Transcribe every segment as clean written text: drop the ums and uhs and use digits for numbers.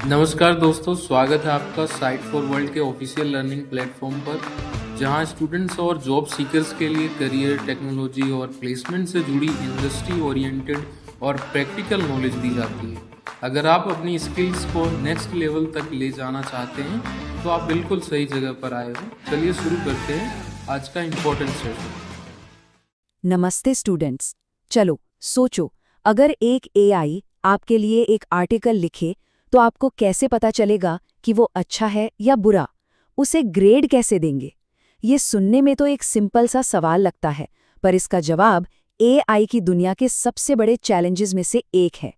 नमस्कार दोस्तों, स्वागत है आपका साइट फॉर वर्ल्ड के ऑफिशियल लर्निंग प्लेटफॉर्म पर, जहां स्टूडेंट्स और जॉब सीकर्स के लिए करियर, टेक्नोलॉजी और प्लेसमेंट से जुड़ी इंडस्ट्री ओरिएंटेड और प्रैक्टिकल नॉलेज दी जाती है। अगर आप अपनी स्किल्स को नेक्स्ट लेवल तक ले जाना चाहते हैं तो आप बिल्कुल सही जगह पर आए हो। चलिए शुरू करते हैं आज का इम्पोर्टेंट सेशन। नमस्ते स्टूडेंट्स। चलो सोचो, अगर एक एआई आपके लिए एक आर्टिकल लिखे तो आपको कैसे पता चलेगा कि वो अच्छा है या बुरा? उसे ग्रेड कैसे देंगे? ये सुनने में तो एक सिंपल सा सवाल लगता है, पर इसका जवाब एआई की दुनिया के सबसे बड़े चैलेंजेस में से एक है।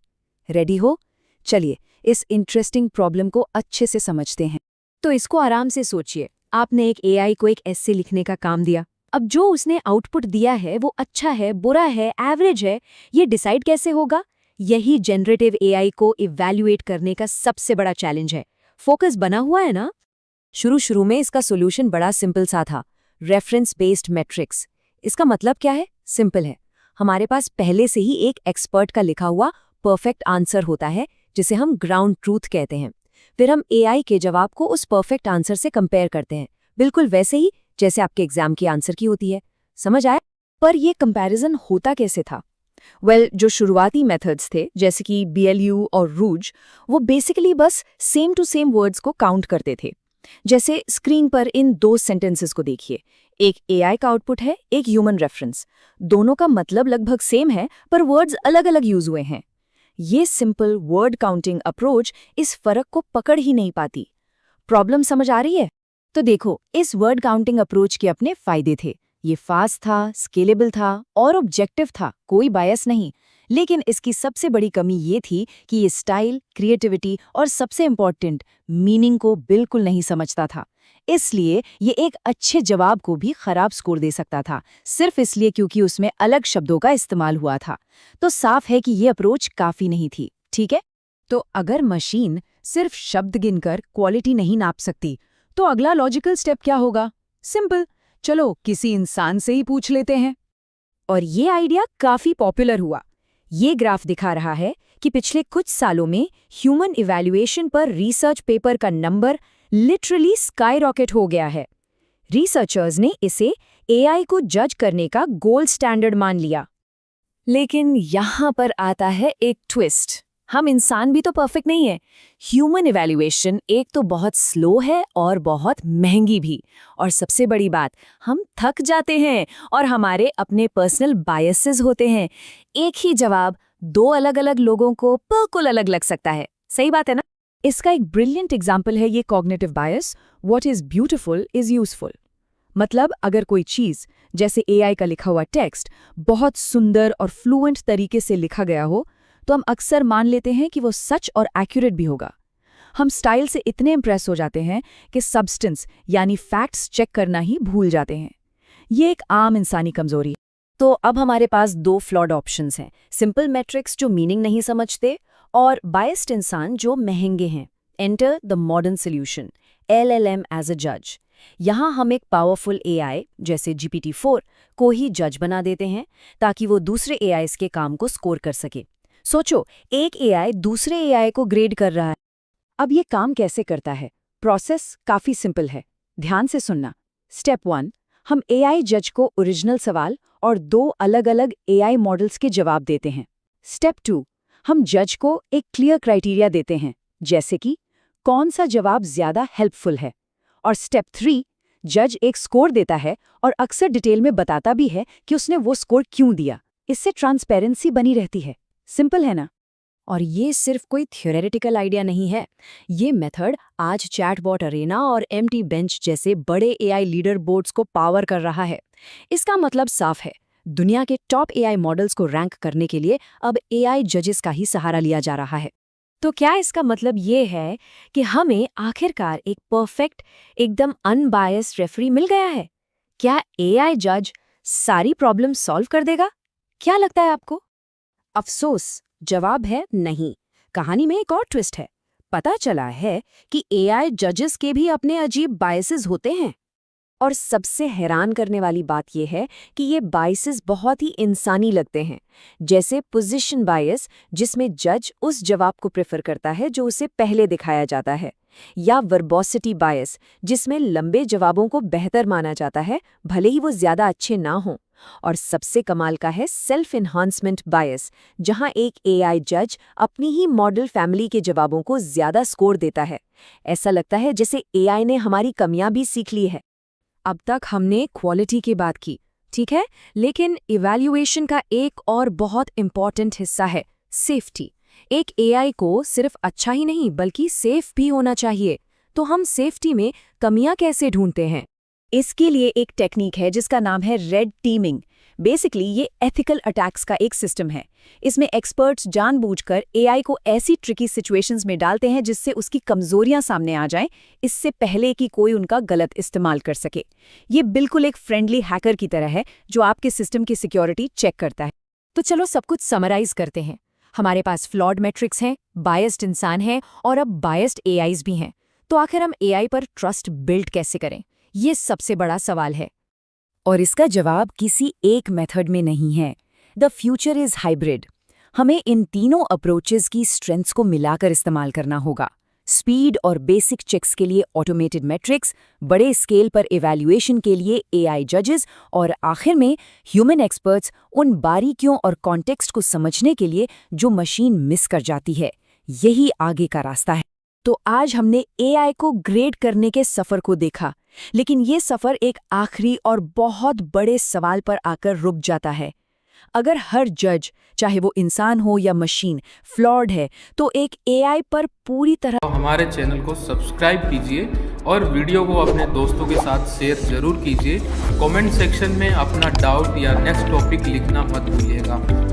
रेडी हो? चलिए इस इंटरेस्टिंग प्रॉब्लम को अच्छे से समझते हैं। तो इसको आराम से सोचिए। आपने एक एआई को एक एस्से लिखने का काम दिया। अब जो उसने आउटपुट दिया है वो अच्छा है, बुरा है, एवरेज है, ये डिसाइड कैसे होगा? यही जनरेटिव एआई को इवैल्यूएट करने का सबसे बड़ा चैलेंज है। फोकस बना हुआ है ना? शुरू में इसका सॉल्यूशन बड़ा सिंपल सा था, रेफरेंस बेस्ड मैट्रिक्स। इसका मतलब क्या है? सिंपल है। हमारे पास पहले से ही एक एक्सपर्ट का लिखा हुआ परफेक्ट आंसर होता है, जिसे हम ग्राउंड ट्रूथ कहते हैं। फिर हम एआई के जवाब को उस परफेक्ट आंसर से कंपेयर करते हैं, बिल्कुल वैसे ही जैसे आपके एग्जाम की आंसर की होती है। समझ आया? पर यह कंपैरिजन होता कैसे था? जो शुरुआती मेथड्स थे, जैसे कि बीएलयू और रूज, वो बेसिकली बस सेम टू सेम वर्ड्स को काउंट करते थे। जैसे स्क्रीन पर इन दो सेंटेंसेस को देखिए, एक एआई का आउटपुट है, एक ह्यूमन रेफरेंस। दोनों का मतलब लगभग सेम है, पर वर्ड्स अलग अलग यूज हुए हैं। ये सिंपल वर्ड काउंटिंग अप्रोच इस फर्क को पकड़ ही नहीं पाती। प्रॉब्लम समझ आ रही है? तो देखो, इस वर्ड काउंटिंग अप्रोच के अपने फायदे थे। ये फास्ट था, स्केलेबल था और ऑब्जेक्टिव था, कोई बायस नहीं। लेकिन इसकी सबसे बड़ी कमी ये थी कि ये स्टाइल, क्रिएटिविटी और सबसे इम्पोर्टेंट मीनिंग को बिल्कुल नहीं समझता था। इसलिए ये एक अच्छे जवाब को भी खराब स्कोर दे सकता था, सिर्फ इसलिए क्योंकि उसमें अलग शब्दों का इस्तेमाल हुआ था। तो साफ है कि ये अप्रोच काफी नहीं थी। ठीक है? तो अगर मशीन सिर्फ शब्द गिनकर क्वालिटी नहीं नाप सकती, तो अगला लॉजिकल स्टेप क्या होगा? सिंपल, चलो किसी इंसान से ही पूछ लेते हैं। और ये आइडिया काफी पॉपुलर हुआ। ये ग्राफ दिखा रहा है कि पिछले कुछ सालों में ह्यूमन इवैल्यूएशन पर रिसर्च पेपर का नंबर लिटरली स्काईरॉकेट हो गया है। रिसर्चर्स ने इसे एआई को जज करने का गोल्ड स्टैंडर्ड मान लिया। लेकिन यहाँ पर आता है एक ट्विस्ट। हम इंसान भी तो परफेक्ट नहीं है। ह्यूमन इवैल्यूएशन एक तो बहुत स्लो है और बहुत महंगी भी। और सबसे बड़ी बात, हम थक जाते हैं और हमारे अपने पर्सनल बायसेस होते हैं। एक ही जवाब दो अलग अलग लोगों को बिल्कुल अलग लग सकता है। सही बात है ना? इसका एक ब्रिलियंट एग्जाम्पल है ये cognitive bias. What is beautiful is useful. मतलब अगर कोई चीज, जैसे एआई का लिखा हुआ टेक्स्ट, बहुत सुंदर और फ्लुएंट तरीके से लिखा गया हो, तो हम अक्सर मान लेते हैं कि वो सच और एक्यूरेट भी होगा। हम स्टाइल से इतने इम्प्रेस हो जाते हैं कि सब्सटेंस यानी फैक्ट्स चेक करना ही भूल जाते हैं। ये एक आम इंसानी कमजोरी है। तो अब हमारे पास दो फ्लॉड ऑप्शंस हैं, सिंपल मैट्रिक्स जो मीनिंग नहीं समझते और बायस्ड इंसान जो महंगे हैं। Enter the modern solution, LLM as a जज। यहाँ हम एक पावरफुल एआई जैसे GPT-4 को ही जज बना देते हैं, ताकि वो दूसरे एआईज के काम को स्कोर कर सके। सोचो, एक एआई दूसरे एआई को ग्रेड कर रहा है। अब ये काम कैसे करता है? प्रोसेस काफी सिंपल है, ध्यान से सुनना। स्टेप 1, हम एआई जज को ओरिजिनल सवाल और दो अलग अलग एआई मॉडल्स के जवाब देते हैं। स्टेप 2, हम जज को एक क्लियर क्राइटेरिया देते हैं, जैसे कि कौन सा जवाब ज्यादा हेल्पफुल है। और स्टेप 3, जज एक स्कोर देता है और अक्सर डिटेल में बताता भी है कि उसने वो स्कोर क्यों दिया। इससे ट्रांसपेरेंसी बनी रहती है। सिंपल है ना? और ये सिर्फ कोई थ्योरेटिकल आइडिया नहीं है। ये मेथड आज चैटबॉट अरेना और एमटी बेंच जैसे बड़े एआई लीडर बोर्ड्स को पावर कर रहा है। इसका मतलब साफ है, दुनिया के टॉप एआई मॉडल्स को रैंक करने के लिए अब एआई जजेस का ही सहारा लिया जा रहा है। तो क्या इसका मतलब ये है कि हमें आखिरकार एक परफेक्ट, एकदम अनबायस्ड रेफरी मिल गया है? क्या एआई जज सारी प्रॉब्लम सॉल्व कर देगा? क्या लगता है आपको? अफसोस, जवाब है नहीं। कहानी में एक और ट्विस्ट है। पता चला है कि एआई जजेस के भी अपने अजीब बायसेस होते हैं। और सबसे हैरान करने वाली बात यह है कि ये बायसेस बहुत ही इंसानी लगते हैं, जैसे पोजीशन बायस, जिसमें जज उस जवाब को प्रेफर करता है जो उसे पहले दिखाया जाता है, या वर्बोसिटी बायस, जिसमें लंबे जवाबों को बेहतर माना जाता है भले ही वो ज्यादा अच्छे ना हों। और सबसे कमाल का है सेल्फ एनहांसमेंट बायस, जहां एक एआई जज अपनी ही मॉडल फैमिली के जवाबों को ज्यादा स्कोर देता है। ऐसा लगता है जैसे एआई ने हमारी कमियां भी सीख ली है। अब तक हमने क्वालिटी की बात की, ठीक है, लेकिन इवैल्यूएशन का एक और बहुत इंपॉर्टेंट हिस्सा है सेफ्टी। एक एआई को सिर्फ अच्छा ही नहीं बल्कि सेफ भी होना चाहिए। तो हम सेफ्टी में कमियां कैसे ढूंढते हैं? इसके लिए एक टेक्निक है जिसका नाम है रेड टीमिंग। बेसिकली ये एथिकल अटैक्स का एक सिस्टम है। इसमें एक्सपर्ट्स जानबूझकर एआई को ऐसी ट्रिकी सिचुएशंस में डालते हैं जिससे उसकी कमजोरियां सामने आ जाएं, इससे पहले कि कोई उनका गलत इस्तेमाल कर सके। ये बिल्कुल एक फ्रेंडली हैकर की तरह है जो आपके सिस्टम की सिक्योरिटी चेक करता है। तो चलो सब कुछ समराइज करते हैं। हमारे पास फ्लॉड मैट्रिक्स हैं, बायस्ड इंसान हैं और अब बायस्ड एआईज भी हैं। तो आखिर हम एआई पर ट्रस्ट बिल्ड कैसे करें? ये सबसे बड़ा सवाल है। और इसका जवाब किसी एक मेथड में नहीं है। The future is hybrid. हमें इन तीनों अप्रोचेस की स्ट्रेंथ्स को मिलाकर इस्तेमाल करना होगा। स्पीड और बेसिक चेक्स के लिए ऑटोमेटेड मैट्रिक्स, बड़े स्केल पर इवैल्यूएशन के लिए एआई जजेस और आखिर में ह्यूमन एक्सपर्ट्स उन बारीकियों और कॉन्टेक्स्ट को समझने के लिए जो मशीन मिस कर जाती है। यही आगे का रास्ता है। तो आज हमने एआई को ग्रेड करने के सफर को देखा, लेकिन ये सफर एक आखिरी और बहुत बड़े सवाल पर आकर रुक जाता है। अगर हर जज, चाहे वो इंसान हो या मशीन, फ्लॉड है, तो एक एआई पर पूरी तरह तो हमारे चैनल को सब्सक्राइब कीजिए और वीडियो को अपने दोस्तों के साथ शेयर जरूर कीजिए। कमेंट सेक्शन में अपना डाउट या नेक्स्ट टॉपिक लिखना मत भूलिएगा।